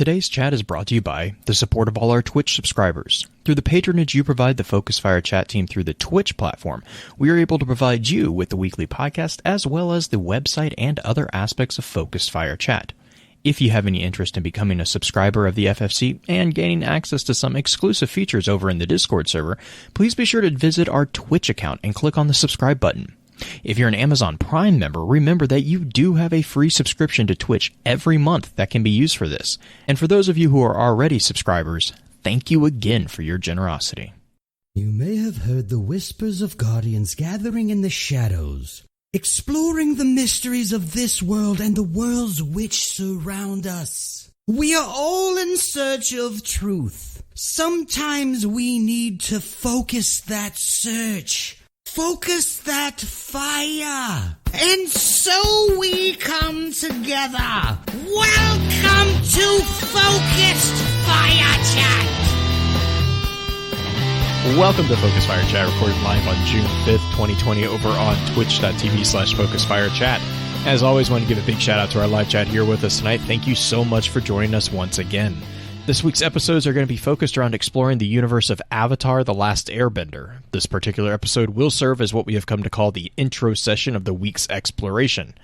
Today's chat is brought to you by the support of all our Twitch subscribers. Through the patronage you provide the Focus Fire chat team through the Twitch platform, we are able to provide you with the weekly podcast as well as the website and other aspects of Focus Fire chat. If you have any interest in becoming a subscriber of the FFC and gaining access to some exclusive features over in the Discord server, please be sure to visit our Twitch account and click on the subscribe button. If you're an Amazon Prime member, remember that you do have a free subscription to Twitch every month that can be used for this. And for those of you who are already subscribers, thank you again for your generosity. You may have heard the whispers of guardians gathering in the shadows, exploring the mysteries of this world and the worlds which surround us. We are all in search of truth. Sometimes we need to focus that search. Focus that fire. And so we come together. Welcome to Focused Fire Chat. Welcome to Focus Fire Chat, recorded live on June 5th, 2020 over on twitch.tv/FocusFireChat. As always, I want to give a big shout out to our live chat here with us tonight. Thank you so much for joining us once again. This week's episodes are going to be focused around exploring the universe of Avatar: The Last Airbender. This particular episode will serve as what we have come to call the intro session of the week's exploration.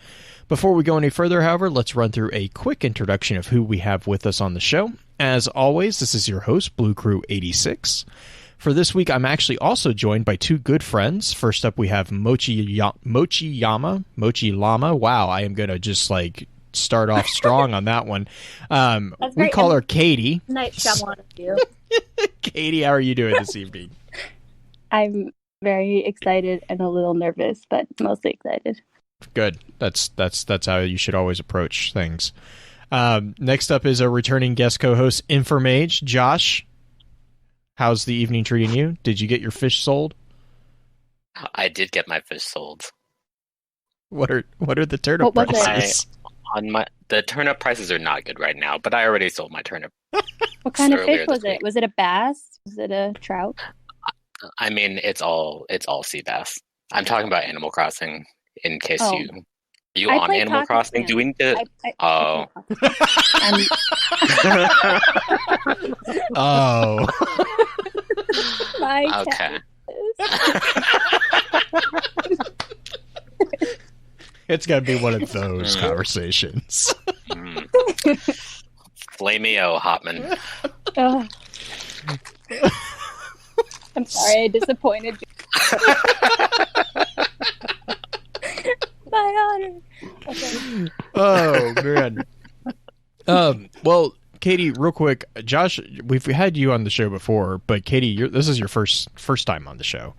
Before we go any further, however, let's run through a quick introduction of who we have with us on the show. As always, this is your host, Blue Crew 86. For this week, I'm actually also joined by two good friends. First up, we have Mochillama. Wow, I am going to just start off strong on that one. We call her Katie. Nice job on you. Katie, how are you doing this evening? I'm very excited and a little nervous, but mostly excited. Good. That's how you should always approach things. Next up is a returning guest co-host, InferMage. Josh, how's the evening treating you? Did you get your fish sold? I did get my fish sold. What are the turnip prices? The turnip prices are not good right now, but I already sold my turnip. What kind of fish was it? Was it a bass? Was it a trout? I mean, it's all sea bass. I'm talking about Animal Crossing. In case you on Animal Crossing? Do we need to? Oh. Oh. Okay. It's going to be one of those conversations. Flameo, Hotman. Oh. I'm sorry, I disappointed you. My honor. Okay. Oh, man. Well, Katie, real quick, Josh, we've had you on the show before, but Katie, this is your first time on the show.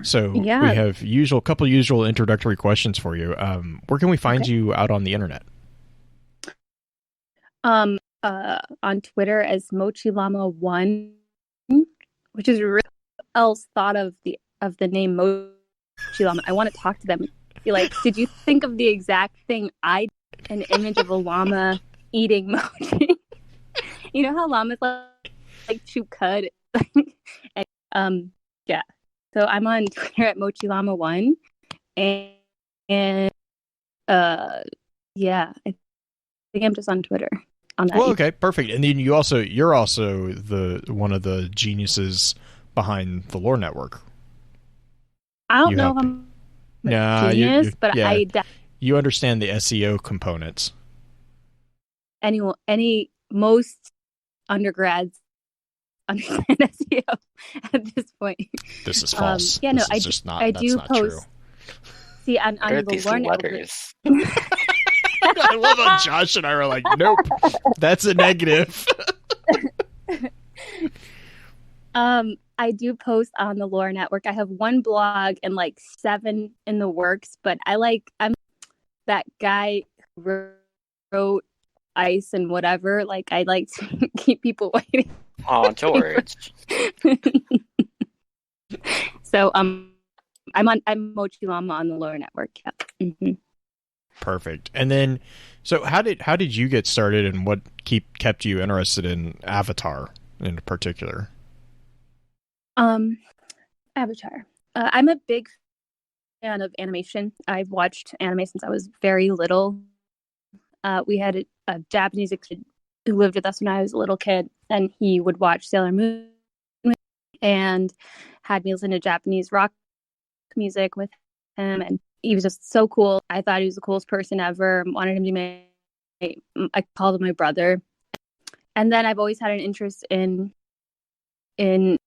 So we have couple usual introductory questions for you. Where can we find you out on the internet? On Twitter as Mochillama1, which is really else thought of the name Mochillama. I want to talk to them. Be like, did you think of the exact thing I did? An image of a llama eating mochi? You know how llamas like chew cud? Yeah. So I'm on Twitter at Mochillama1, and I think I'm just on Twitter on that. Well, okay, perfect. And then you're also the one of the geniuses behind the Lore Network. I don't know if I'm genius, but you understand the SEO components. Most undergrads understand SEO at this point. This is false. I do post. True. See, on the Lore Network. I love how Josh and I were like, nope, that's a negative. I do post on the Lore Network. I have one blog and 7 in the works, but I'm that guy who wrote Ice and whatever. I like to keep people waiting. Oh, George. So I'm Mochillama on the Lore Network. Yep. Mm-hmm. Perfect. And then, so how did you get started, and what kept you interested in Avatar in particular? Avatar. I'm a big fan of animation. I've watched anime since I was very little. We had a Japanese who lived with us when I was a little kid, and he would watch Sailor Moon and had me listen to Japanese rock music with him, and he was just so cool. I thought he was the coolest person ever. Wanted him to be I called him my brother. And then I've always had an interest in anime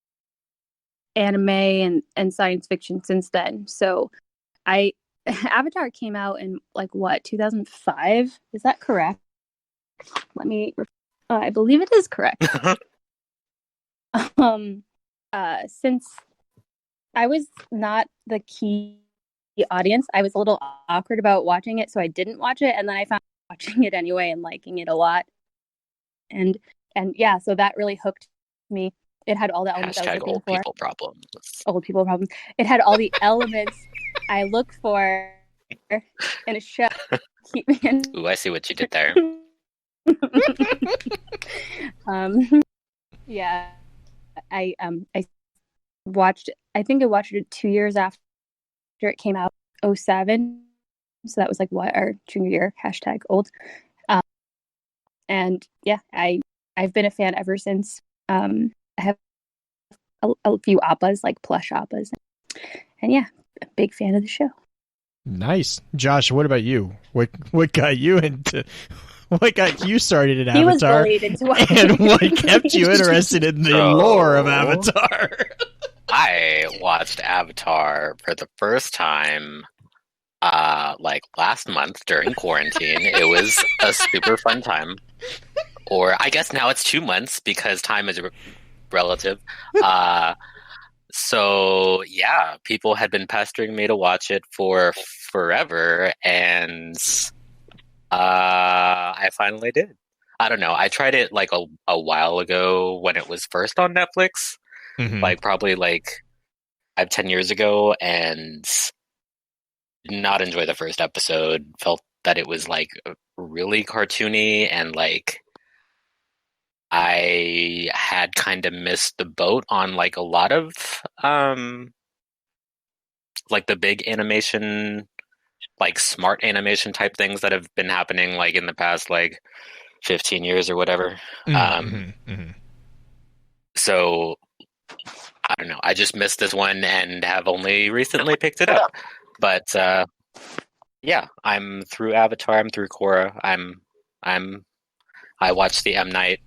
and science fiction since then. So Avatar came out in 2005? Is that correct? I believe it is correct. Since I was not the key audience, I was a little awkward about watching it, so I didn't watch it, and then I found watching it anyway and liking it a lot. And yeah, so that really hooked me. It had all the elements I was looking for. People problems. Old people problems. It had all the elements I look for in a show. Keep me in. Ooh, I see what you did there. Yeah, I watched. I think I watched it 2 years after it came out, 2007. So that was our junior year. #old. And yeah, I've been a fan ever since. I have a few appas, like plush appas, and yeah, a big fan of the show. Nice. Josh, what about you? What got you into? What got you started in Avatar? He was bullied into watching. And what kept you interested in the lore of Avatar? I watched Avatar for the first time last month during quarantine. It was a super fun time. Or I guess now it's 2 months because time is relative. So yeah, people had been pestering me to watch it for forever, and I finally did. I don't know. I tried it a while ago when it was first on Netflix, probably 5-10 years ago, and did not enjoy the first episode. Felt that it was really cartoony, and I had kind of missed the boat on a lot of the big animation, smart animation type things that have been happening in the past 15 years or whatever. So I don't know. I just missed this one and have only recently picked it up. But yeah, I'm through Avatar. I'm through Korra. I watched the M. Night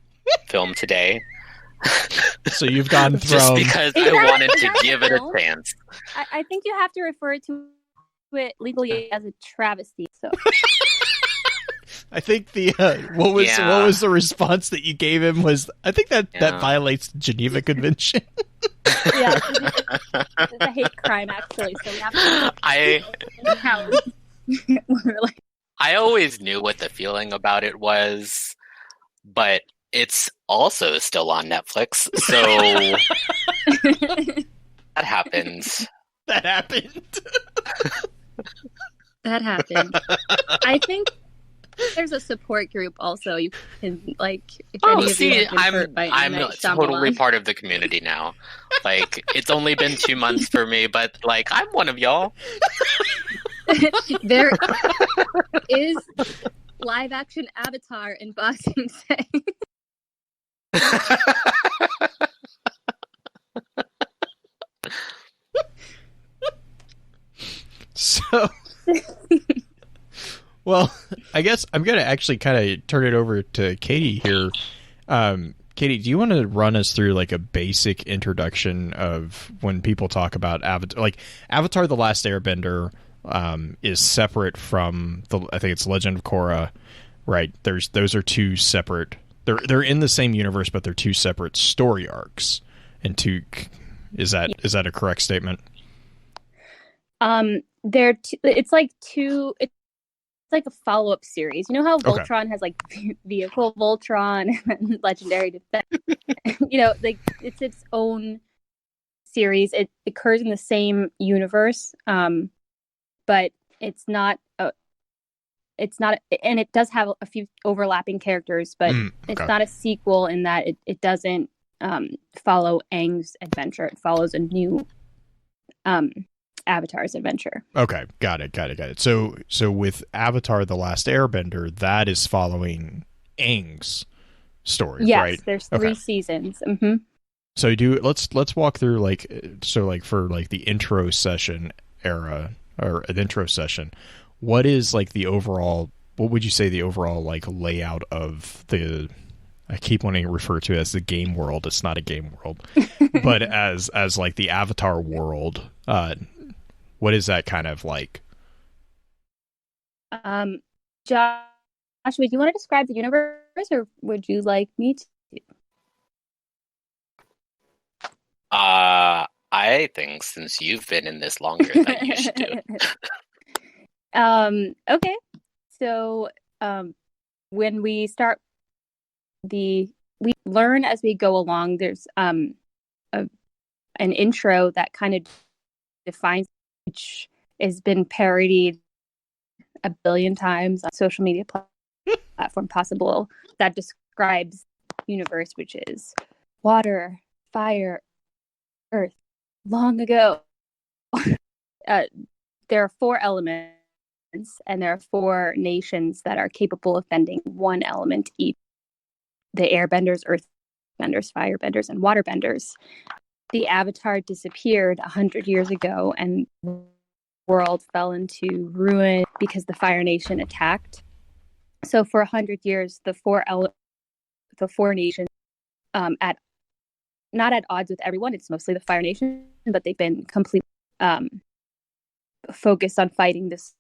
film today. So you've gone from just because I wanted to give it a chance. I think you have to refer to it legally as a travesty. So I think the what was the response that you gave him was, I think that violates the Geneva Convention. Yeah, it's a hate crime actually. So we have to. I always knew what the feeling about it was, but it's also still on Netflix, so that happened. That happened. That happened. I think there's a support group also. You can if any of you have been hurt by I'm totally part of the community now. It's only been 2 months for me, but I'm one of y'all. There is live action Avatar in Boxing Day. So, well, I guess I'm going to actually kind of turn it over to Katie here. Katie, do you want to run us through a basic introduction of when people talk about Avatar? Avatar: The Last Airbender is separate from I think it's Legend of Korra, right? Those are two separate. They're in the same universe, but they're two separate story arcs. And is that a correct statement? It's a follow-up series. You know how Voltron has Vehicle Voltron and Legendary Defense? It's its own series. It occurs in the same universe, but it's not, and it does have a few overlapping characters, but it's not a sequel in that it doesn't follow Aang's adventure. It follows a new Avatar's adventure. Okay, got it. So with Avatar: The Last Airbender, that is following Aang's stories, yes, right? there's 3 seasons. Mm-hmm. So let's walk through for like the intro session era or an intro session. What is like the overall? What would you say the overall like layout of the? I keep wanting to refer to it as the game world. It's not a game world, but as like the Avatar world. What is that kind of like? Josh, would you want to describe the universe, or would you like me to? I think since you've been in this longer, that you should do it. Okay. So, when we start we learn as we go along. There's an intro that kind of defines, which has been parodied a billion times on social media platform possible, that describes universe, which is water, fire, earth. Long ago, there are 4 elements, and there are 4 nations that are capable of bending one element each: the airbenders, earthbenders, firebenders, and waterbenders. The Avatar disappeared 100 years ago, and the world fell into ruin because the Fire Nation attacked. So for 100 years, the four nations, not at odds with everyone. It's mostly the Fire Nation, but they've been completely focused on fighting this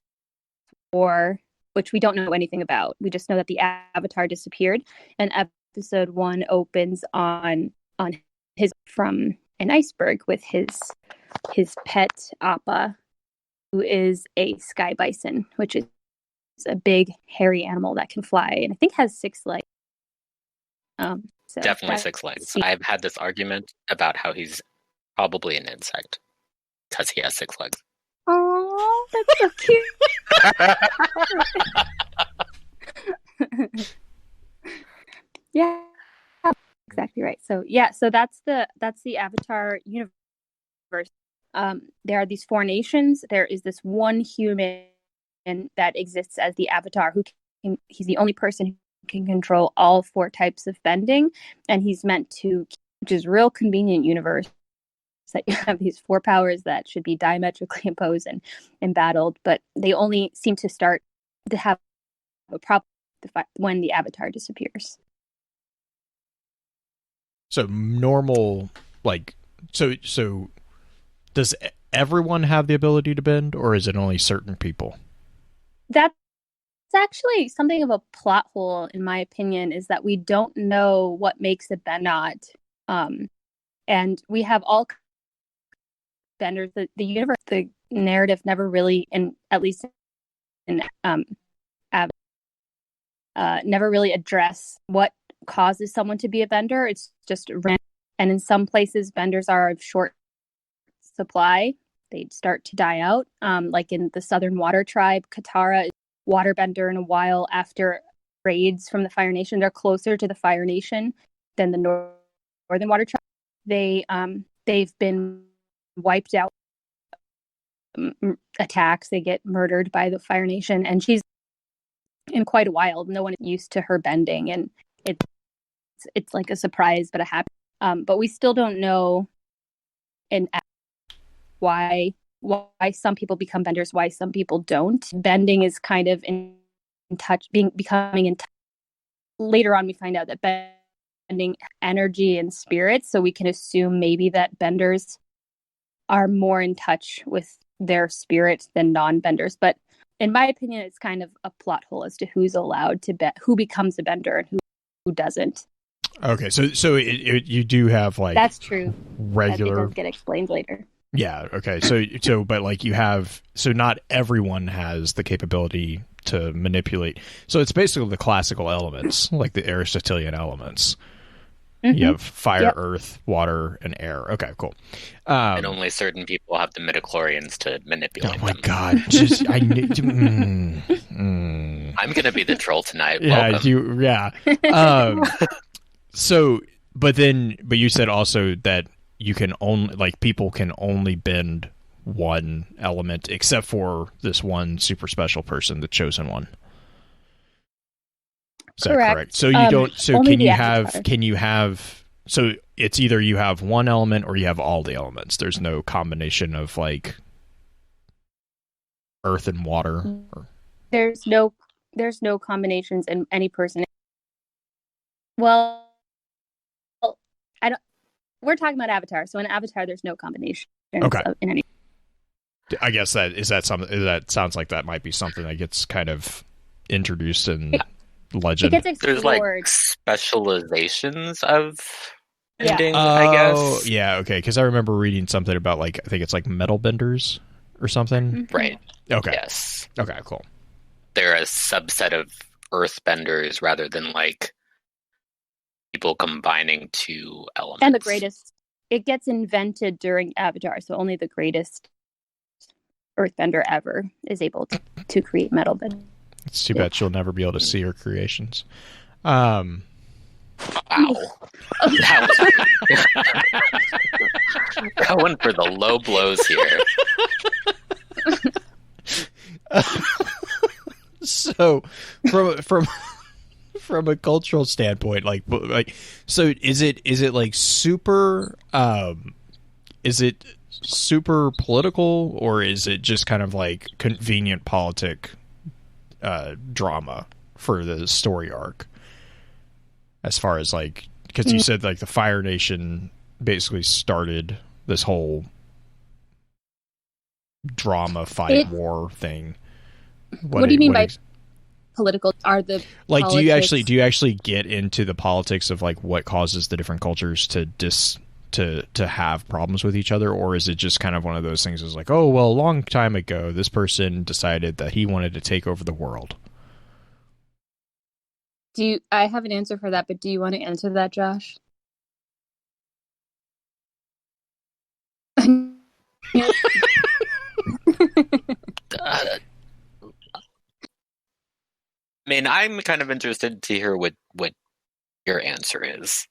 war, which we don't know anything about. We just know that the Avatar disappeared, and episode 1 opens on his from an iceberg with his pet Appa, who is a sky bison, which is a big hairy animal that can fly and I think has 6 legs. So definitely 6 legs. I've had this argument about how he's probably an insect because he has 6 legs. Oh, that's so cute. Yeah, exactly right. So that's the Avatar universe. There are these 4 nations. There is this one human that exists as the Avatar he's the only person who can control all 4 types of bending, and he's meant to, which is real convenient universe, that you have these 4 powers that should be diametrically opposed and embattled, but they only seem to start to have a problem when the Avatar disappears. So normal, like, so does everyone have the ability to bend, or is it only certain people? That's actually something of a plot hole, in my opinion, is that we don't know what makes a bend not. And we have all benders. The universe, the narrative never really, never really address what causes someone to be a bender. It's just random. And in some places, benders are of short supply. They'd start to die out. Like in the Southern Water Tribe, Katara is a waterbender, and a while after raids from the Fire Nation, they're closer to the Fire Nation than the Northern Water Tribe. They've been wiped out. Attacks, they get murdered by the Fire Nation, and she's in quite a while. No one is used to her bending, and it's like a surprise but a happy. But we still don't know why some people become benders, why some people don't. Bending is kind of in touch, becoming in touch. Later on, we find out that bending energy and spirits, so we can assume maybe that benders are more in touch with their spirit than non-benders. But in my opinion, it's kind of a plot hole as to who's allowed to who becomes a bender and who doesn't. Okay, so you do have like, that's true. Regular that does get explained later. Yeah. Okay. So but like you have, so not everyone has the capability to manipulate. So it's basically the classical elements, like the Aristotelian elements. Mm-hmm. You have fire, earth, water, and air. Okay, cool. And only certain people have the midichlorians to manipulate them. Oh my god! Just I need. I'm gonna be the troll tonight. Yeah, welcome. So, but you said also that you can only, like, people can only bend one element, except for this one super special person, the chosen one. Is that correct? So you don't. So can you have? Can you have? So it's either you have one element or you have all the elements. There's no combination of like earth and water. There's no combinations in any person. Well, I don't. We're talking about Avatar, so in Avatar, there's no combination. Okay. In any. I guess that sounds like that might be something that gets kind of introduced in Legend. It gets explored. There's like specializations of ending, I guess. Yeah, okay, because I remember reading something about like I think it's like metal benders or something. Mm-hmm. Right. Okay. Yes. Okay, cool. They're a subset of earthbenders rather than like people combining two elements. And the greatest, it gets invented during Avatar, so only the greatest earthbender ever is able to create metal bend. It's too bad she'll never be able to see her creations. Wow. Going for the low blows here. So from a cultural standpoint, like so is it like super is it super political, or is it just kind of like convenient politic drama for the story arc? As far as like, because you said like the Fire Nation basically started this whole drama war thing. What do you mean by political? Are the like politics... do you actually get into the politics of like what causes the different cultures to have problems with each other, or is it just kind of one of those things is like, oh well, a long time ago this person decided that he wanted to take over the world? I have an answer for that, but do you want to answer that, Josh? I mean, I'm kind of interested to hear what your answer is.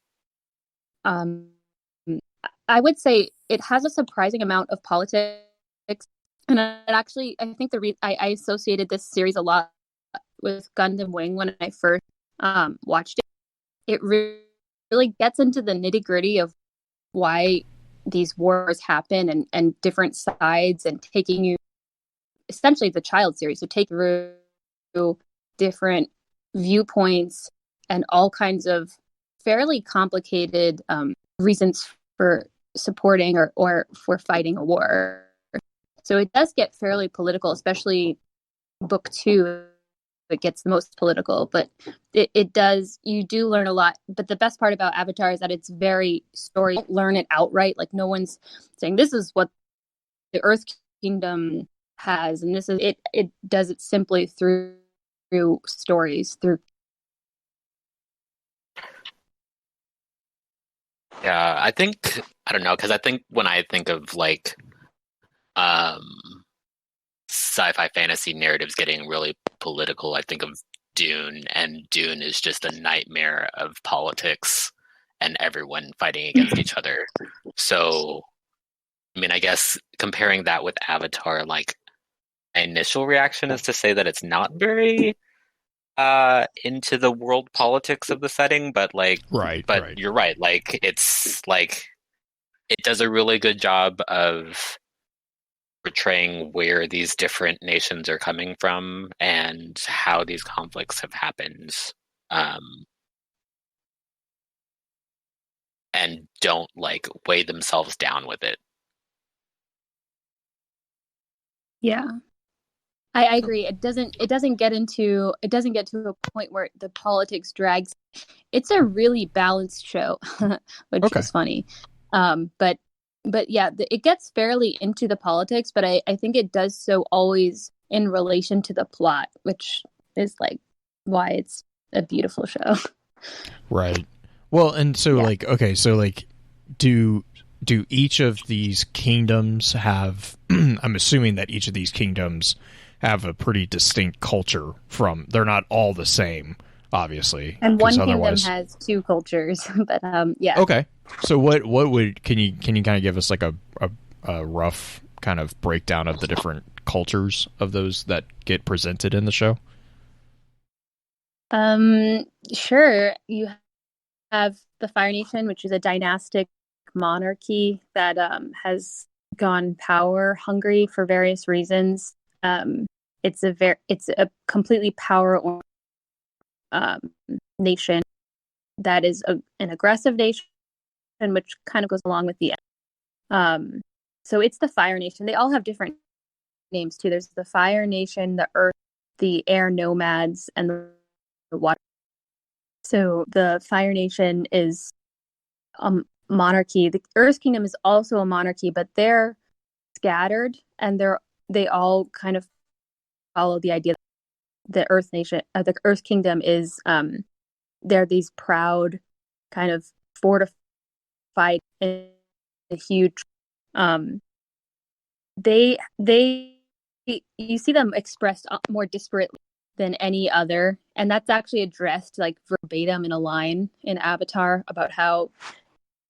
I would say it has a surprising amount of politics, and I think I associated this series a lot with Gundam Wing when I first watched it. It really gets into the nitty-gritty of why these wars happen and different sides, and taking you essentially the child series, so take through different viewpoints and all kinds of fairly complicated reasons for supporting or for fighting a war. So it does get fairly political, especially book 2. It gets the most political, but it does. You do learn a lot. But the best part about Avatar is that it's very story. You don't learn it outright. Like no one's saying this is what the Earth Kingdom has, and this is it. It does it simply through stories. Yeah, I don't know, because I think when I think of like sci-fi fantasy narratives getting really political, I think of Dune, and Dune is just a nightmare of politics and everyone fighting against each other. So, I mean, I guess comparing that with Avatar, like my initial reaction is to say that it's not very into the world politics of the setting, but like, right. You're right. Like, it's like it does a really good job of portraying where these different nations are coming from and how these conflicts have happened, and don't like weigh themselves down with it. Yeah, I agree. It doesn't get to a point where the politics drags. It's a really balanced show, which is funny. But yeah, it gets fairly into the politics, but I think it does so always in relation to the plot, which is like why it's a beautiful show. Right. Well, and so like, okay, so like, do each of these kingdoms have, I'm assuming that each of these kingdoms have a pretty distinct culture they're not all the same, obviously. And one kingdom has 2 cultures, but yeah. Okay. So what would can you kind of give us like a rough kind of breakdown of the different cultures of those that get presented in the show? Sure. You have the Fire Nation, which is a dynastic monarchy that has gone power hungry for various reasons. It's a completely power nation that is an aggressive nation, which kind of goes along with the so it's the Fire Nation. They all have different names too. There's the Fire Nation, the Earth, the Air Nomads, and the Water. So the Fire Nation is a monarchy. The Earth Kingdom is also a monarchy, but they're scattered, and they all kind of follow the idea that the Earth Nation, the Earth Kingdom is they're these proud, kind of fortified, and huge. They you see them expressed more disparately than any other, and that's actually addressed like verbatim in a line in Avatar about how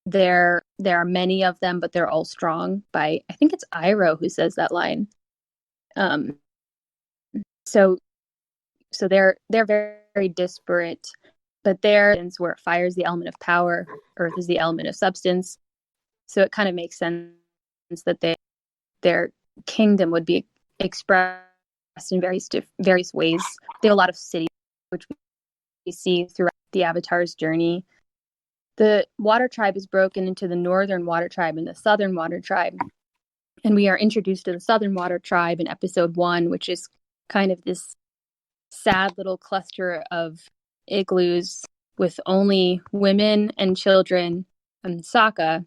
there are many of them, but they're all strong. By I think it's Iroh who says that line. So they're very, very disparate, but they're where fire is the element of power, earth is the element of substance. So it kind of makes sense that their kingdom would be expressed in various ways. They have a lot of cities, which we see throughout the Avatar's journey. The Water Tribe is broken into the Northern Water Tribe and the Southern Water Tribe. And we are introduced to the Southern Water Tribe in episode 1, which is kind of this sad little cluster of igloos with only women and children. And Sokka,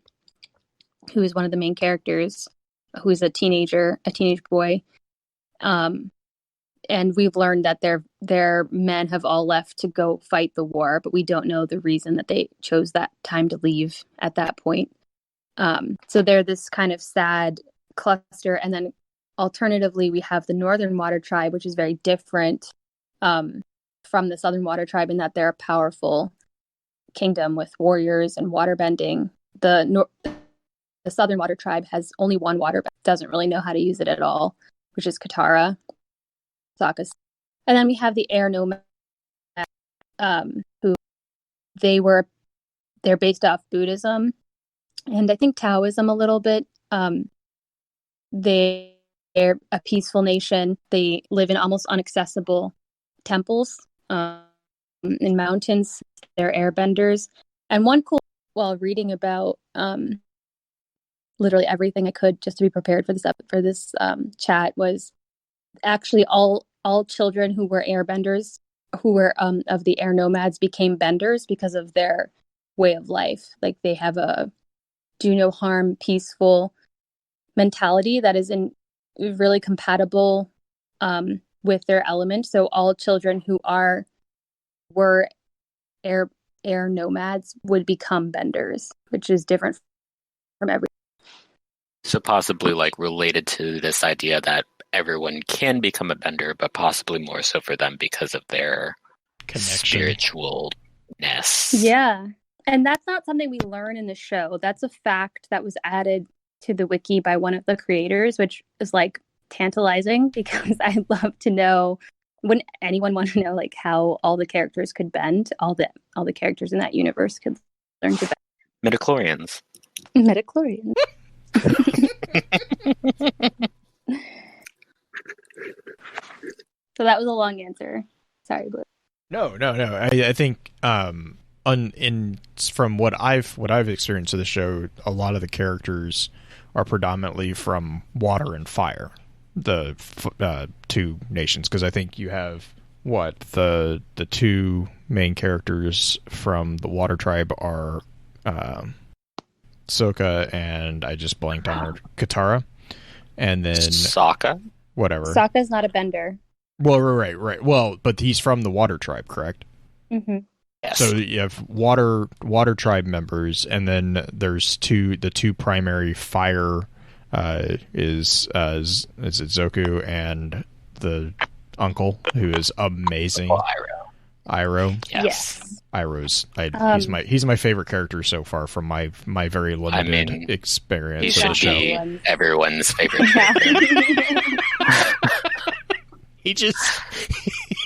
who is one of the main characters, who is a teenage boy. And we've learned that their men have all left to go fight the war, but we don't know the reason that they chose that time to leave at that point. So they're this kind of sad cluster. And then alternatively, we have the Northern Water Tribe, which is very different from the Southern Water Tribe in that they're a powerful kingdom with warriors and waterbending. The Southern Water Tribe has only one waterbend, doesn't really know how to use it at all, which is Katara, Sokka's. And then we have the Air Nomads, who they're based off Buddhism and I think Taoism a little bit. They're a peaceful nation. They live in almost inaccessible temples in mountains. They're airbenders. And one cool, while reading about literally everything I could just to be prepared for this chat, was actually all children who were airbenders, who were of the air nomads, became benders because of their way of life. Like they have a do no harm, peaceful mentality that is really compatible with their element. So all children who were air nomads would become benders, which is different from every. So possibly like related to this idea that everyone can become a bender, but possibly more so for them because of their spiritualness. Yeah. And that's not something we learn in the show. That's a fact that was added to the wiki by one of the creators, which is like tantalizing because I'd love to know, wouldn't anyone want to know like how all the characters could bend? All the characters in that universe could learn to bend. Midichlorians. So that was a long answer. Sorry, Blue. No. I think from what I've experienced of the show, a lot of the characters are predominantly from water and fire, the two nations. Because I think you have the two main characters from the water tribe are Sokka and I just blanked on her, Katara, and then Sokka. Whatever. Sokka's not a bender. Well, right. Well, but he's from the water tribe, correct? Mm-hmm. Yes. So you have water tribe members, and then there's the two primary fire is Zoku and the uncle, who is amazing. Iroh. Yes. Iroh's he's my favorite character so far from my very limited experience of the show. He should be everyone's favorite character. He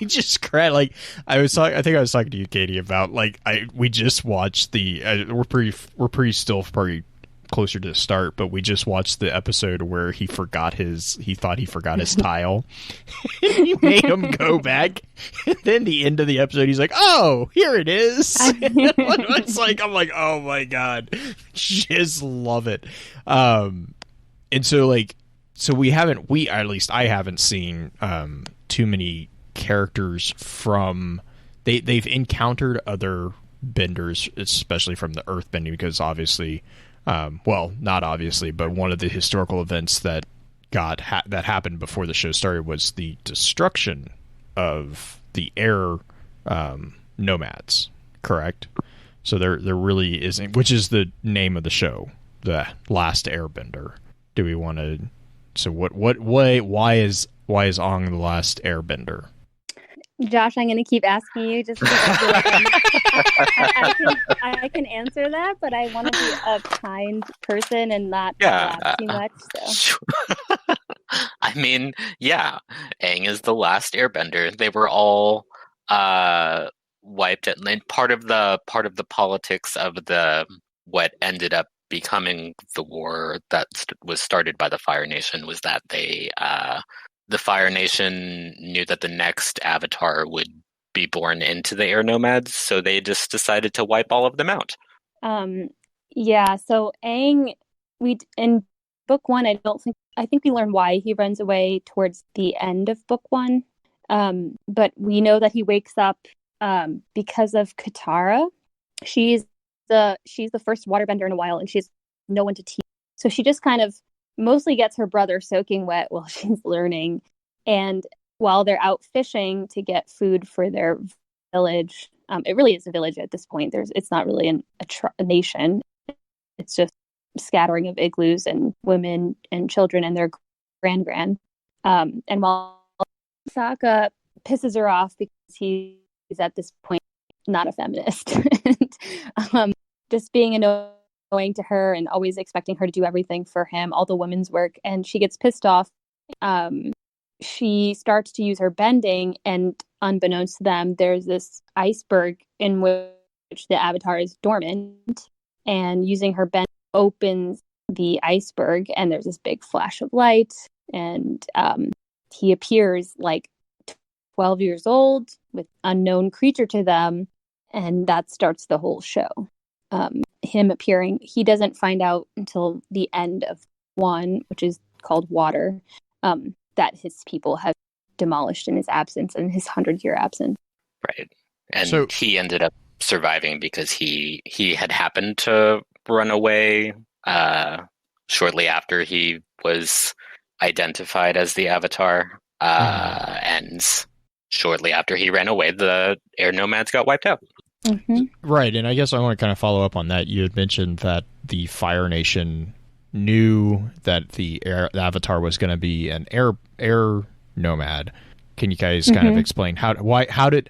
just cried. Like I think I was talking to you, Katie, about like we just watched the we're pretty still pretty closer to the start, but we just watched the episode where he thought he forgot his tile. He made him go back, and then the end of the episode, he's like, "Oh, here it is." It's like I'm like, "Oh my god, just love it." And so like. So at least I haven't seen too many characters from they've encountered other benders, especially from the earth bending, because obviously not obviously, but one of the historical events that that happened before the show started was the destruction of the air nomads, correct? So there really isn't, which is the name of the show, The Last Airbender. Do we want to? So why is Aang the last airbender? Josh, I'm going to keep asking you just because I feel like I can answer that, but I want to be a kind person and not laugh too much. So. I mean, yeah, Aang is the last airbender. They were all wiped out. And part of the politics of what ended up becoming the war that was started by the Fire Nation was that the Fire Nation knew that the next Avatar would be born into the air nomads, so they just decided to wipe all of them out. Yeah. So Aang, in book one, I think we learn why he runs away towards the end of book one. But we know that he wakes up because of Katara. She's the first waterbender in a while, and she has no one to teach. So she just kind of mostly gets her brother soaking wet while she's learning. And while they're out fishing to get food for their village, it really is a village at this point. It's not really a nation. It's just a scattering of igloos and women and children and their grand. And while Sokka pisses her off because he's at this point not a feminist, and, just being annoying to her and always expecting her to do everything for him, all the women's work, and she gets pissed off. She starts to use her bending, and unbeknownst to them, there's this iceberg in which the Avatar is dormant, and using her bend opens the iceberg, and there's this big flash of light, and he appears like 12 years old with unknown creature to them, and that starts the whole show. Him appearing, he doesn't find out until the end of one, which is called Water, that his people have demolished in his absence, in his 100-year absence. Right. And he ended up surviving because he had happened to run away shortly after he was identified as the Avatar. And shortly after he ran away, the air nomads got wiped out. Mm-hmm. Right, and I guess I want to kind of follow up on that. You had mentioned that the Fire Nation knew that the Avatar was going to be an air nomad. Can you guys kind of explain how do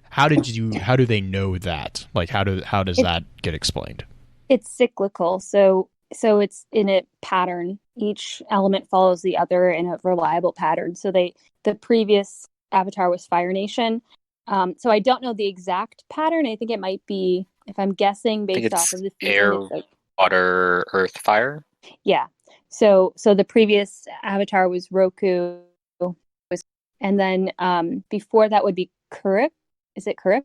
they know that? Like how does that get explained? It's cyclical, so it's in a pattern. Each element follows the other in a reliable pattern. So the previous Avatar was Fire Nation. So I don't know the exact pattern. I think it might be, if I'm guessing, based off of the season, air, water, earth, fire. Yeah. So the previous Avatar was Roku, and then before that would be Kuruk. Is it Kuruk?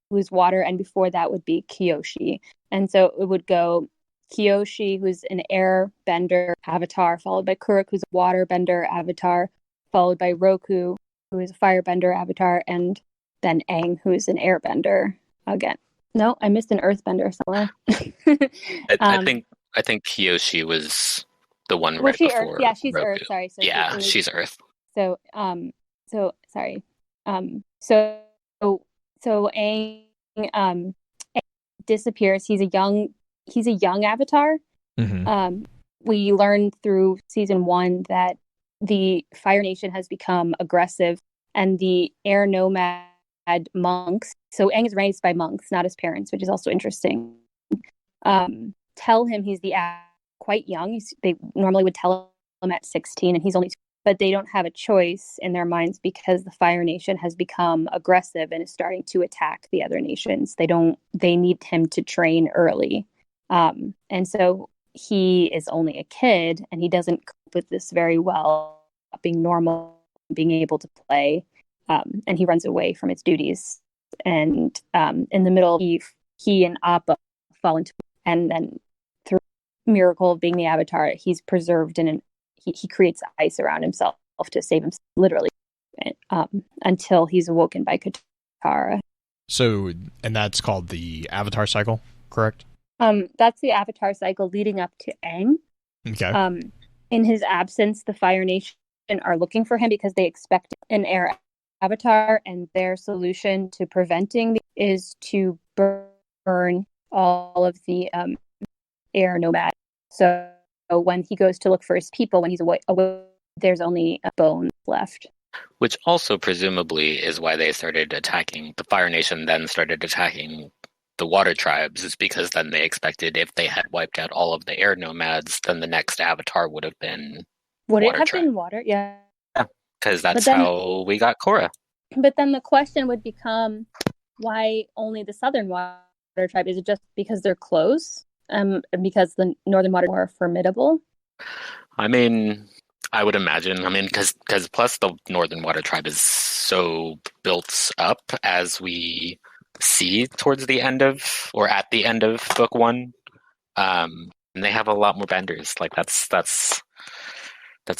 Who's water, and before that would be Kyoshi. And so it would go Kyoshi, who's an air bender Avatar, followed by Kuruk, who's a water bender Avatar, followed by Roku, who is a firebender Avatar, and then Aang, who is an airbender again. No, I missed an earthbender somewhere. I think Kyoshi was the one right before. Earth? Yeah, she's Roku. Earth. Sorry. So yeah, she's Earth. So sorry. So Aang disappears. He's a young Avatar. Mm-hmm. We learned through season 1 that the Fire Nation has become aggressive, and the air nomad monks. So Aang is raised by monks, not his parents, which is also interesting. Tell him he's quite young. They normally would tell him at 16, and he's only but they don't have a choice in their minds because the Fire Nation has become aggressive and is starting to attack the other nations. They need him to train early. And so he is only a kid and he doesn't cope with this very well, being normal, being able to play. And he runs away from his duties. And in the middle, he and Appa fall into, and then through the miracle of being the Avatar, he's preserved in he creates ice around himself to save himself, literally, until he's awoken by Katara. So, and that's called the Avatar cycle, correct? That's the Avatar cycle leading up to Aang. Okay. In his absence, the Fire Nation are looking for him because they expect an air Avatar, and their solution to preventing is to burn all of the air nomads. So when he goes to look for his people, when he's away, there's only a bone left. Which also presumably is why they started attacking the Fire Nation, then started attacking the Water Tribes, is because then they expected if they had wiped out all of the air nomads, then the next Avatar would have been been water? Yeah. Because that's how we got Korra. But then the question would become, why only the Southern Water Tribe? Is it just because they're close? And because the Northern Water are more formidable? I mean, I would imagine. I mean, because plus the Northern Water Tribe is so built up, as we see towards the end of, or at the end of book 1. And they have a lot more benders. Like that's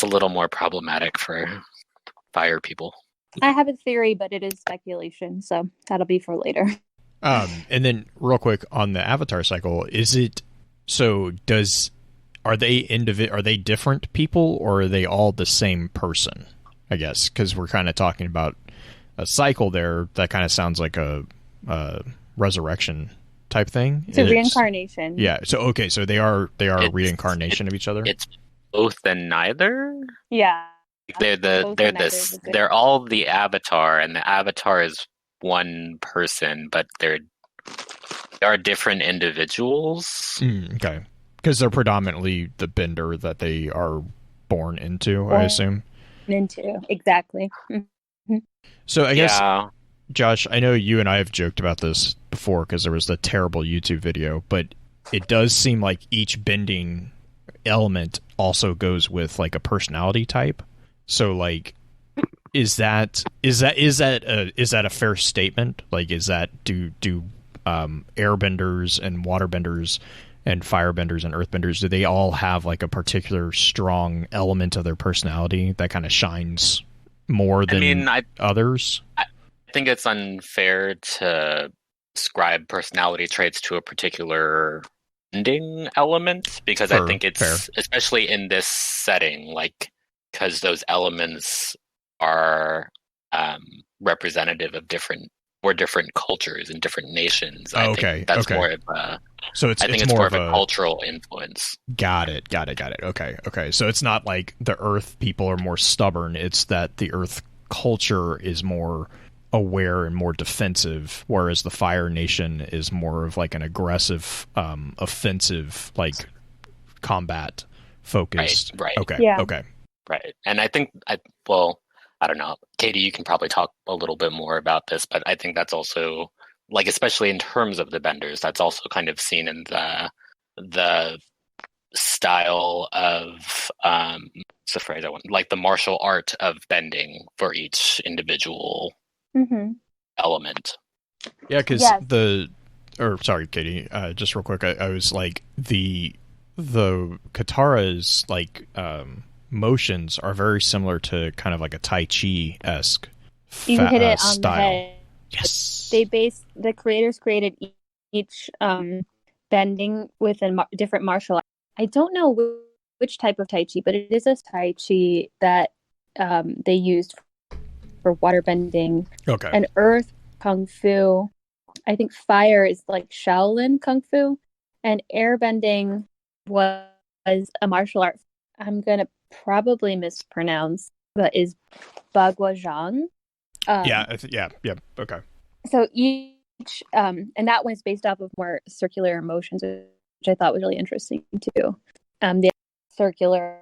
a little more problematic for fire people. I have a theory, but it is speculation, so that'll be for later. And then real quick on the Avatar cycle, are they different people, or are they all the same person? I guess, because we're kind of talking about a cycle there. That kind of sounds like a resurrection type thing. It's a reincarnation. Yeah. So they are a reincarnation of each other. It's both and neither. Yeah. They're all the Avatar, and the Avatar is one person, but they are different individuals. Okay, because they're predominantly the bender that they are born into, I assume. Exactly. So I guess, Josh, I know you and I have joked about this before because there was the terrible YouTube video, but it does seem like each bending element also goes with like a personality type. So, like, is that a fair statement? Like, is that do airbenders and waterbenders and firebenders and earthbenders, do they all have like a particular strong element of their personality that kind of shines more than others? I think it's unfair to ascribe personality traits to a particular bending element, because I think it's fair, especially in this setting, like, because those elements are representative of different cultures and different nations. I think that's more of a... So it's more of a cultural influence. Got it. Okay. So it's not like the Earth people are more stubborn. It's that the Earth culture is more aware and more defensive, whereas the Fire Nation is more of like an aggressive, offensive, like combat focused. Right. Okay. Yeah. Okay. Right. And I think, I don't know, Katie, you can probably talk a little bit more about this, but I think that's also, like, especially in terms of the benders, that's also kind of seen in the style of, what's the phrase I want, like the martial art of bending for each individual element. Yeah, because sorry, Katie, just real quick, I was like, the Katara's, like, motions are very similar to kind of like a Tai Chi-esque you hit it on style. The head. Yes. The creators created each bending with a different martial art. I don't know which type of Tai Chi, but it is a Tai Chi that they used for water bending. Okay. And earth kung fu. I think fire is like Shaolin kung fu, and air bending was a martial art. I'm gonna probably mispronounce, but is Bagua-zhang. Okay. So each, and that one's based off of more circular motions, which I thought was really interesting too. The circular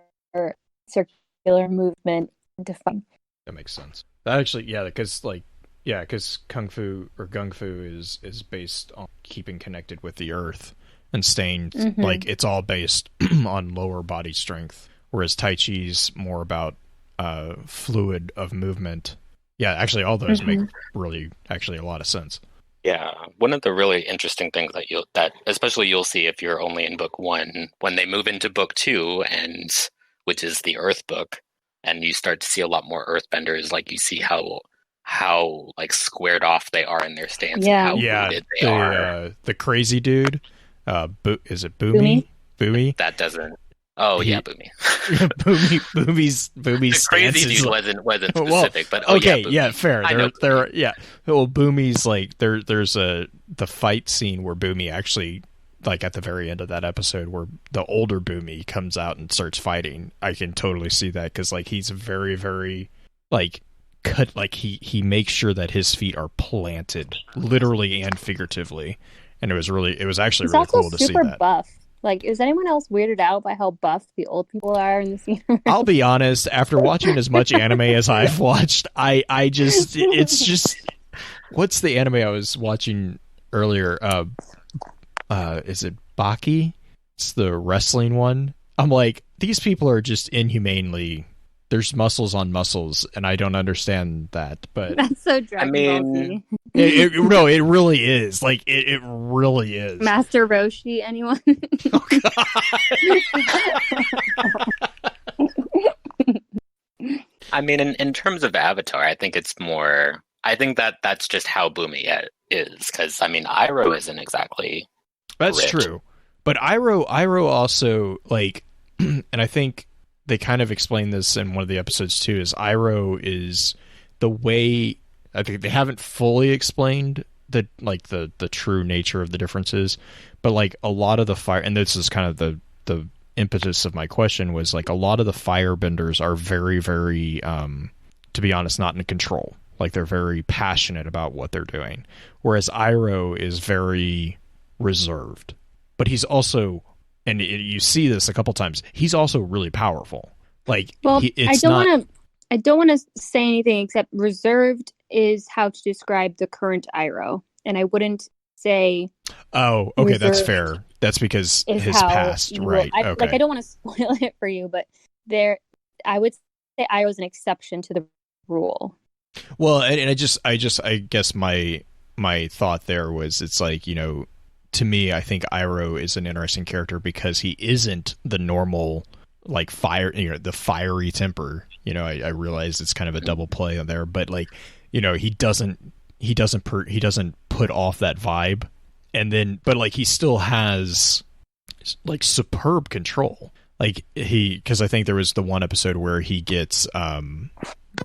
movement defined. That makes sense. That actually, yeah, because kung fu or gung fu is based on keeping connected with the earth and staying like it's all based on lower body strength, whereas tai chi's more about fluid of movement. Yeah, actually, all those make really actually a lot of sense. Yeah, one of the really interesting things that especially you'll see if you're only in book 1, when they move into book 2, and which is the Earth book, and you start to see a lot more Earthbenders. Like you see how like squared off they are in their stance, and how rooted they are. The crazy dude, is it Boomy? Boomy? That doesn't. Oh yeah, Boomy. Boomy's the crazy dude wasn't specific, but okay, yeah, fair. Well, Boomy's like there's the fight scene where Boomy actually, like at the very end of that episode, where the older Boomy comes out and starts fighting. I can totally see that because like he's very, very like cut. Like he makes sure that his feet are planted, literally and figuratively, and it was actually really cool to see that. Super buff. Like, is anyone else weirded out by how buff the old people are in this universe? I'll be honest, after watching as much anime as I've watched, it's just, what's the anime I was watching earlier? Is it Baki? It's the wrestling one. I'm like, these people are just inhumanely, there's muscles on muscles, and I don't understand that, but that's so Dragon Ball Z. No, it really is. Like, it really is. Master Roshi, anyone? Oh, God. I mean, in terms of Avatar, I think it's more. I think that's just how Boomy is, because I mean, Iroh isn't exactly. That's rich. True, but Iroh also like, and I think they kind of explain this in one of the episodes too. Is Iroh is the way. I think they haven't fully explained the true nature of the differences, but like a lot of the fire, and this is kind of the impetus of my question, was like a lot of the firebenders are very, very, to be honest, not in control. Like they're very passionate about what they're doing, whereas Iroh is very reserved. But he's also, and you see this a couple times, he's also really powerful. Like, well, I don't want to say anything except reserved is how to describe the current Iroh, and I wouldn't say. Oh, okay, that's fair. That's because his past, right? Okay. Like I don't want to spoil it for you, but I would say Iroh's an exception to the rule. Well, and I guess my thought there was, it's like, you know, to me, I think Iroh is an interesting character because he isn't the normal like fire, you know, the fiery temper. You know, I realize it's kind of a double play on there, but like, you know, he doesn't put off that vibe, and then but like he still has like superb control. Like because I think there was the one episode where he gets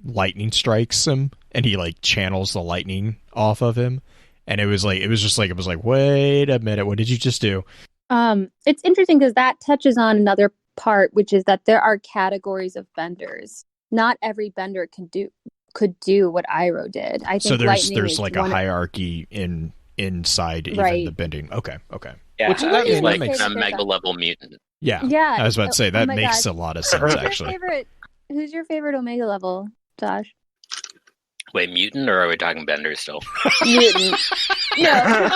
lightning strikes him, and he like channels the lightning off of him, and it was like wait a minute, what did you just do? It's interesting because that touches on another part, which is that there are categories of benders. Not every bender could do what Iroh did. I think so. There's like a hierarchy inside even the bending. Okay. Yeah, which is like a mega level mutant. Yeah. I was about to say that makes a lot of sense. Actually, who's your favorite Omega level, Josh? Wait, mutant, or are we talking bender still? Mutant. No.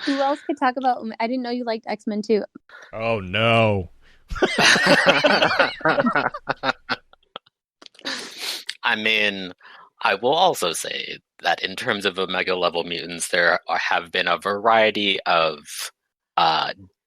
Who else could talk about? I didn't know you liked X-Men too. Oh no. I mean, I will also say that in terms of Omega level mutants, there have been a variety of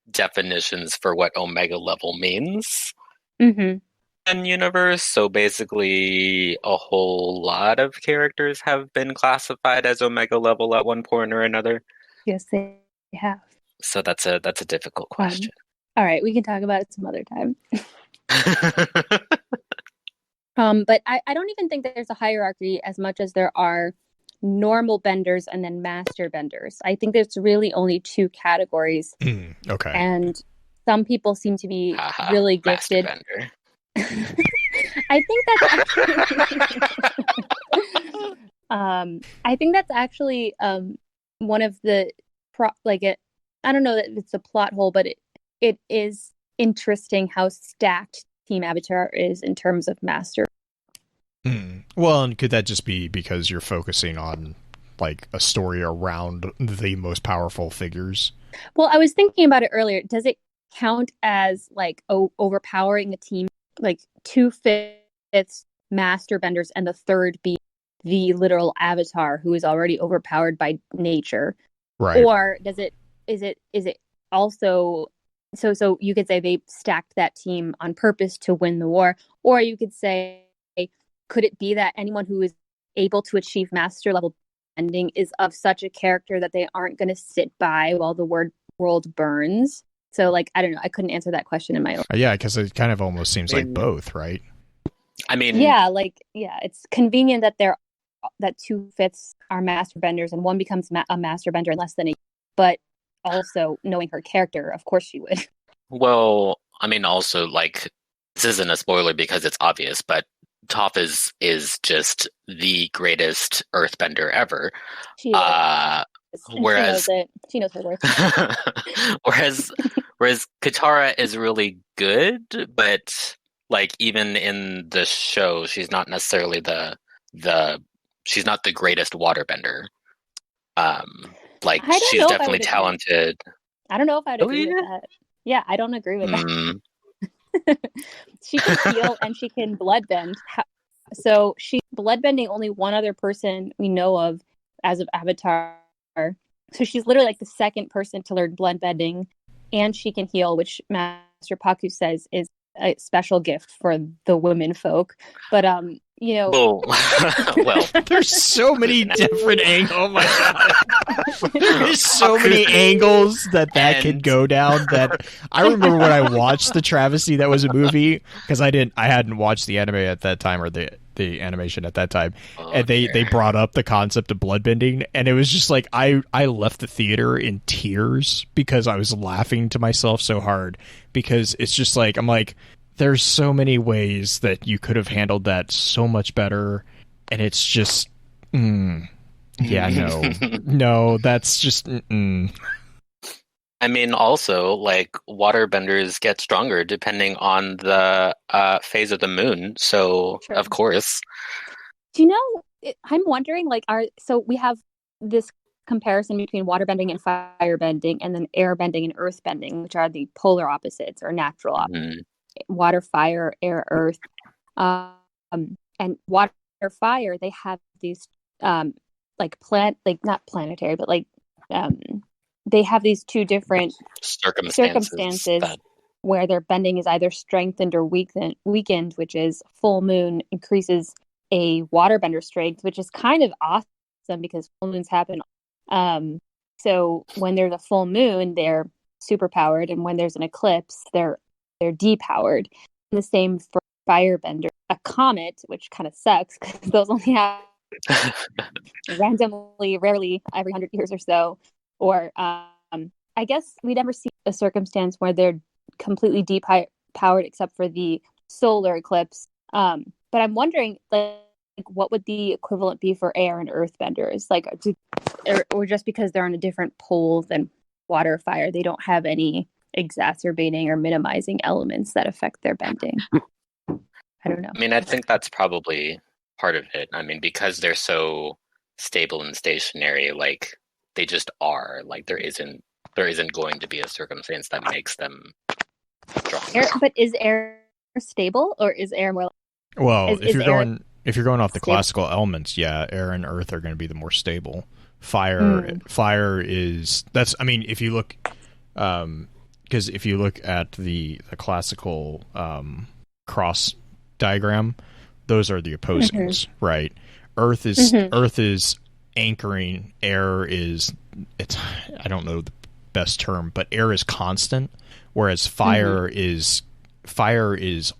definitions for what Omega level means in universe. So basically, a whole lot of characters have been classified as Omega level at one point or another. Yes, they have. So that's a difficult question. All right, we can talk about it some other time. But I don't even think that there's a hierarchy as much as there are normal benders and then master benders. I think there's really only two categories. Okay. And some people seem to be really gifted. I think that's actually one of the I don't know that it's a plot hole, but it is interesting how stacked Team Avatar is in terms of master. Well, and could that just be because you're focusing on like a story around the most powerful figures? Well, I was thinking about it earlier. Does it count as like overpowering a team, like 2/5 master benders and the third be the literal avatar who is already overpowered by nature? Right. Or is it also so you could say they stacked that team on purpose to win the war, or you could say, could it be that anyone who is able to achieve master level bending is of such a character that they aren't going to sit by while the world burns? So, like, I don't know. I couldn't answer that question in my own. Yeah, because it kind of almost seems like both, right? I mean, it's convenient that that 2/5 are master benders and one becomes a master bender in less than a year. But also, knowing her character, of course she would. Well, I mean, also, like, this isn't a spoiler because it's obvious, but Toph is just the greatest earthbender ever. She is. Whereas she knows her worth. whereas Katara is really good, but like even in the show, she's not necessarily she's not the greatest waterbender. Like she's definitely talented. I don't know if I'd agree with that. Yeah, I don't agree with that. She can heal and she can bloodbend. So she's bloodbending only one other person we know of as of Avatar. So she's literally like the second person to learn bloodbending, and she can heal, which Master Paku says is a special gift for the women folk. But you know, well, there's so many different angles. Oh my god, there's so many angles that could go down. That I remember when I watched the travesty that was a movie, because I hadn't watched the anime at that time, or the animation at that time, and they brought up the concept of bloodbending, and it was just like I left the theater in tears because I was laughing to myself so hard, because it's just like, I'm like, there's so many ways that you could have handled that so much better, and it's just no, that's just I mean, also, like, waterbenders get stronger depending on the phase of the moon. So, Sure. Of course. Do you know, I'm wondering, like, so we have this comparison between waterbending and firebending, and then airbending and earthbending, which are the polar opposites or natural opposites. Water, fire, air, earth. And water, fire, they have these, like, not planetary, but like, they have these two different circumstances where their bending is either strengthened or weakened, which is full moon increases a waterbender strength, which is kind of awesome because full moons happen. So when there's a full moon, they're superpowered, and when there's an eclipse, they're depowered. And the same for firebender. A comet, which kind of sucks because those only have randomly, rarely every 100 years or so. Or I guess we never see a circumstance where they're completely depowered except for the solar eclipse. But I'm wondering, like, what would the equivalent be for air and earthbenders? Like, or just because they're on a different pole than water or fire, they don't have any exacerbating or minimizing elements that affect their bending. I don't know. I mean, I think that's probably part of it. I mean, because they're so stable and stationary, like, they just are. Like, there isn't going to be a circumstance that makes them stronger. But is air stable, or is air more? Well, if you're going off the classical elements, yeah, air and earth are going to be the more stable. Fire is I mean, if you look, because if you look at the classical cross diagram, those are the opposings, right? Earth is anchoring, air is, I don't know the best term, but air is constant, whereas fire is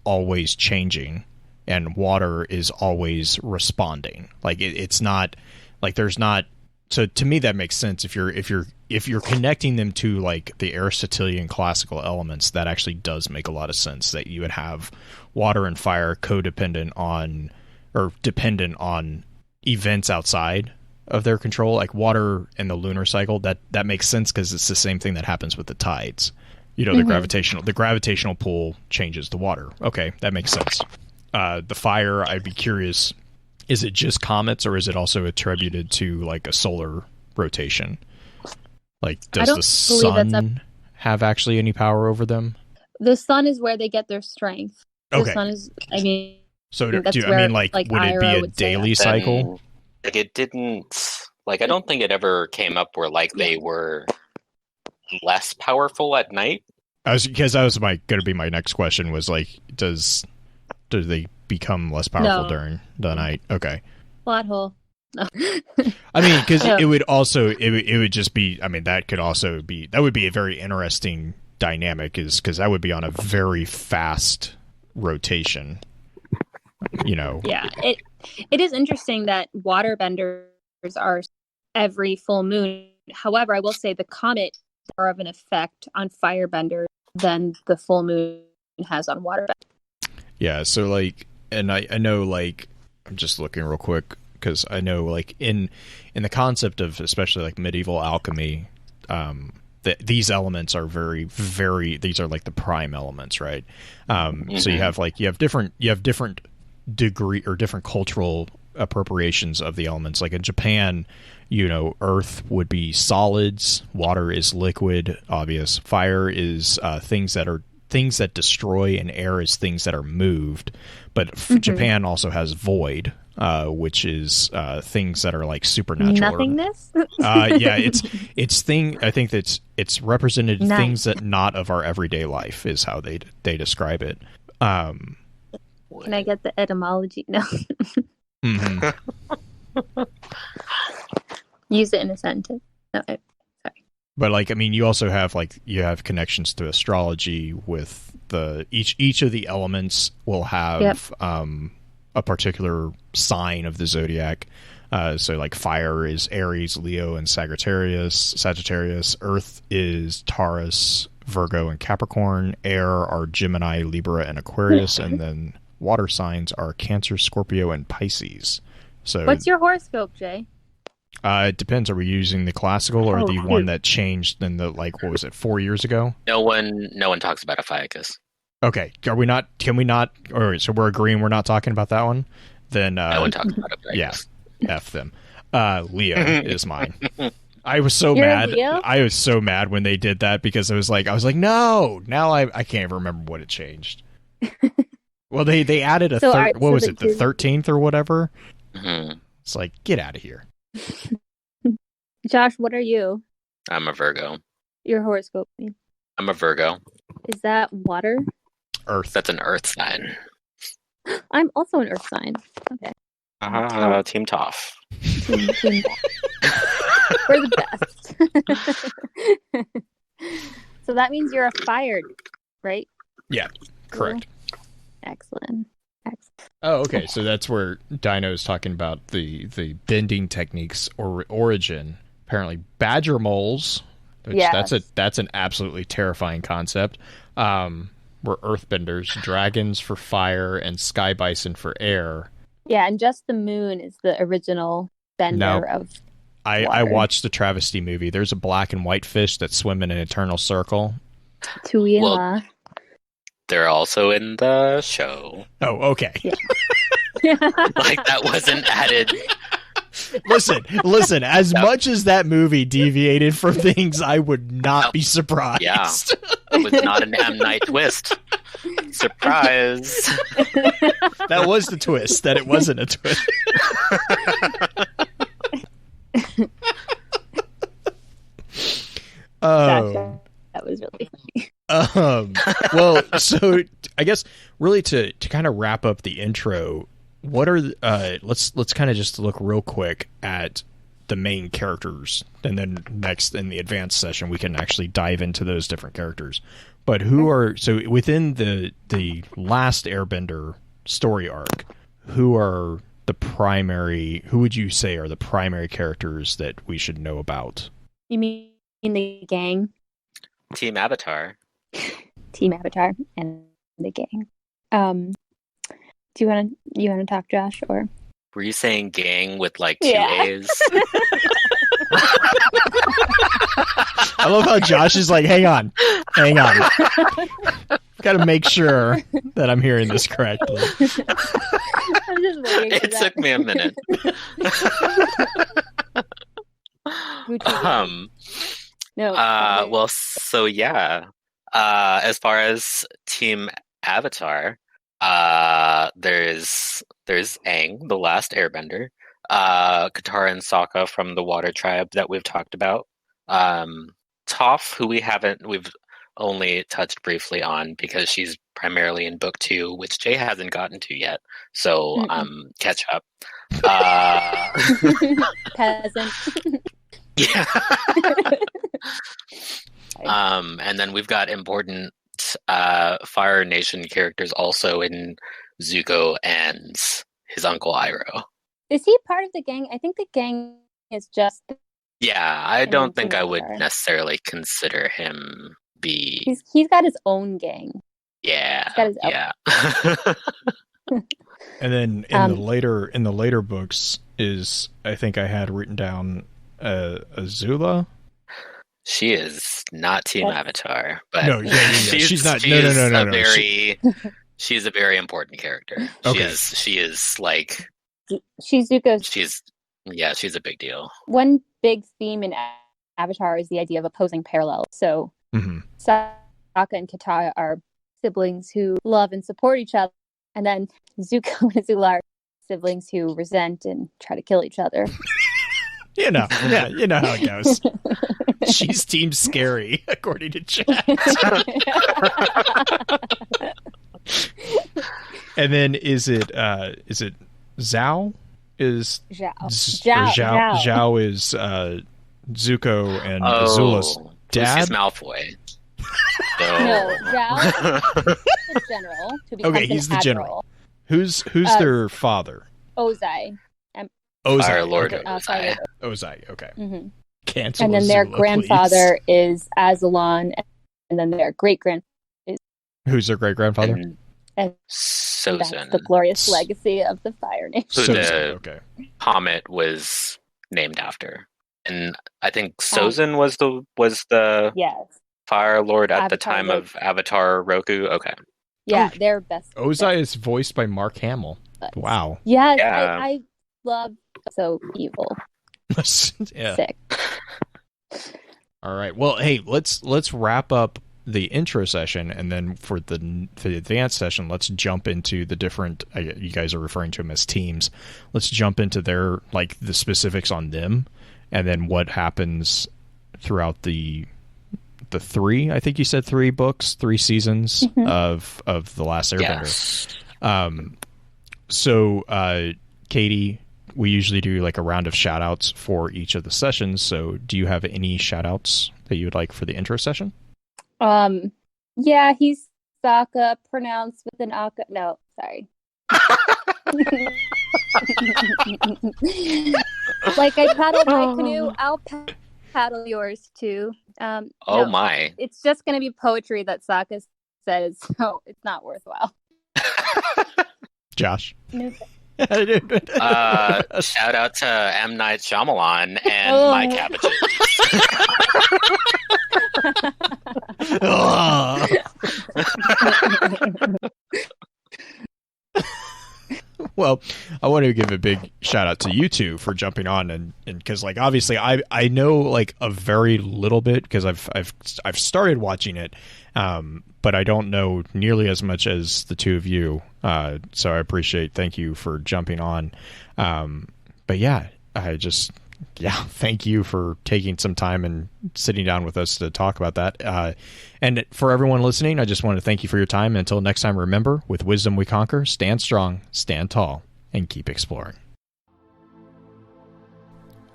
always changing, and water is always responding. Like it's not like there's not. So to me that makes sense. If you're connecting them to like the Aristotelian classical elements, that actually does make a lot of sense. That you would have water and fire codependent on, or dependent on, events outside of their control, like water and the lunar cycle. That makes sense because it's the same thing that happens with the tides. You know, the gravitational pull changes the water. Okay, that makes sense. The fire, I'd be curious, is it just comets or is it also attributed to like a solar rotation? Like, does the sun have actually any power over them? The sun is where they get their strength. The Okay. sun is, I mean... So, would it be a daily cycle? Like, it didn't... Like, I don't think it ever came up where, like, they were less powerful at night. Because that was going to be my next question, was, like, do they become less powerful during the night? Okay. Plot hole. No. I mean, because it would also... It would just be... I mean, that could also be... That would be a very interesting dynamic, is because that would be on a very fast rotation, you know. Yeah, it is interesting that waterbenders are every full moon. However, I will say the comet has more of an effect on firebenders than the full moon has on waterbenders. Yeah, so like, and I know, like, I'm just looking real quick because I know, like, in the concept of especially like medieval alchemy, these elements are very, very, these are like the prime elements, right? So you have different degree or different cultural appropriations of the elements. Like in Japan, you know, earth would be solids, water is liquid, obvious. Fire is things that destroy, and air is things that are moved. But Japan also has void, which is things that are like supernatural. Nothingness? Yeah, it's thing. I think that's it's represented things that not of our everyday life is how they describe it. Can I get the etymology? No. Use it in a sentence. No, sorry. But like, I mean, you also have connections to astrology with each of the elements will have a particular sign of the zodiac. So like fire is Aries, Leo, and Sagittarius. Earth is Taurus, Virgo, and Capricorn. Air are Gemini, Libra, and Aquarius. And then water signs are Cancer, Scorpio, and Pisces. So what's your horoscope, Jay? It depends. Are we using the classical or the one that changed in the, like, what was it, 4 years ago? No one talks about Ophiuchus. Okay. Are we not? Can we not? All right. So we're agreeing we're not talking about that one. Then no one talks about Ophiuchus. Yeah. F them. Leo is mine. I was so mad. I was so mad when they did that because I was like, no. Now I can't even remember what it changed. Well, they added a third. What was it? The 13th or whatever. Mm-hmm. It's like, get out of here. Josh, what are you? I'm a Virgo. Your horoscope. I'm a Virgo. Is that water? Earth. That's an earth sign. I'm also an earth sign. Okay. Team Toff. Team We're the best. So that means you're a fire, right? Yeah, correct. Excellent. Oh, okay. So that's where Dino's talking about the bending techniques or origin. Apparently, badger moles. Which that's an absolutely terrifying concept. Were earthbenders, dragons for fire, and sky bison for air. Yeah, and just the moon is the original bender of. I watched the travesty movie. There's a black and white fish that swim in an eternal circle. Tuila. They're also in the show. Oh, okay. Yeah. Like, that wasn't added. Listen. As much as that movie deviated from things, I would not be surprised. Yeah, it was not an M. Night twist. Surprise. That was the twist. That it wasn't a twist. That was really funny. Well, so I guess really to kind of wrap up the intro, what are let's kind of just look real quick at the main characters, and then next in the advanced session we can actually dive into those different characters. But who are within the last Airbender story arc? Who would you say are the primary characters that we should know about? You mean the gang? Team Avatar. Team Avatar and the gang. Do you want to talk, Josh, or were you saying gang with like two A's? I love how Josh is like, hang on. Hang on. Got to make sure that I'm hearing this correctly. I'm just waiting for It that. took me a minute. No. Well, so yeah. As far as Team Avatar, there's Aang, the last Airbender, Katara and Sokka from the Water Tribe that we've talked about, Toph, who we've only touched briefly on because she's primarily in book 2, which Jay hasn't gotten to yet. So catch up. Peasant. Yeah. And then we've got important Fire Nation characters also in Zuko and his uncle Iroh. Is he part of the gang? I think the gang is just. Yeah, I And don't then think I would Avatar. necessarily consider him be. He's got his own gang. Yeah, got his own- yeah. And then in the later books is, I think I had written down Azula. She is not Team That's- Avatar, but No, yeah. She's not. She No. is a No. she's a very important character. Okay. She is like She's Zuko's. she's a big deal. One big theme in Avatar is the idea of opposing parallels. So Mhm. Sokka and Katara are siblings who love and support each other, and then Zuko and Azula are siblings who resent and try to kill each other. You know how it goes. She's Team Scary, according to chat. And then is it Zhao? Is Zhao is Zuko and Azula's dad? He's Malfoy. No, Zhao is the general. Who becomes Okay, an he's the admiral. general. Who's their father? Ozai. Fire Lord Okay. Ozai. Ozai. Okay. Mm-hmm. Cancel. And then their Azula, grandfather is Aslan, and then their great grandfather please. Who's their great grandfather? and that's Sozin, the glorious legacy of the Fire Nation. Who the Okay. comet was named after. And I think Sozin was the Yes. Fire Lord at the Avatar time Roku. of Avatar Roku. Okay. Yeah, they're best. Ozai is voiced by Mark Hamill. buds. Wow. Yes, Yeah. I love so evil. Yeah. Sick. All right. Well, hey, let's wrap up the intro session, and then for the advanced session, let's jump into the different. You guys are referring to them as teams. Let's jump into the specifics on them, and then what happens throughout the 3. I think you said 3 books, 3 seasons of The Last Airbender. Yes. So, Katie, we usually do like a round of shout-outs for each of the sessions. So do you have any shout-outs that you would like for the intro session? Yeah, he's Sokka, pronounced with an aka. No, sorry. Like I paddled my canoe, I'll paddle yours too. Oh No, my. it's just going to be poetry that Sokka says, so it's not worthwhile. Josh? No, Shout out to M. Night Shyamalan and Oh. my cabbages. Well, I want to give a big shout out to you two for jumping on, and because like obviously I know like a very little bit because I've started watching it, but I don't know nearly as much as the two of you. So I appreciate. Thank you for jumping on. But yeah, thank you for taking some time and sitting down with us to talk about that. And for everyone listening, I just want to thank you for your time. Until next time, remember, with wisdom we conquer, stand strong, stand tall, and keep exploring.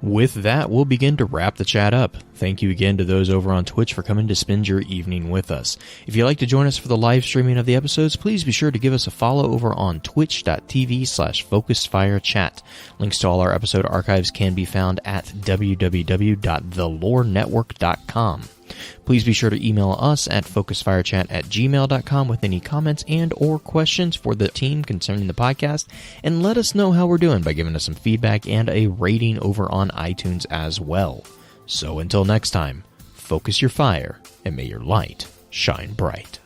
With that, we'll begin to wrap the chat up. Thank you again to those over on Twitch for coming to spend your evening with us. If you'd like to join us for the live streaming of the episodes, please be sure to give us a follow over on twitch.tv/FocusedFireChat. Links to all our episode archives can be found at www.thelorenetwork.com. Please be sure to email us at focusedfirechat@gmail.com with any comments and or questions for the team concerning the podcast, and let us know how we're doing by giving us some feedback and a rating over on iTunes as well. So until next time, focus your fire and may your light shine bright.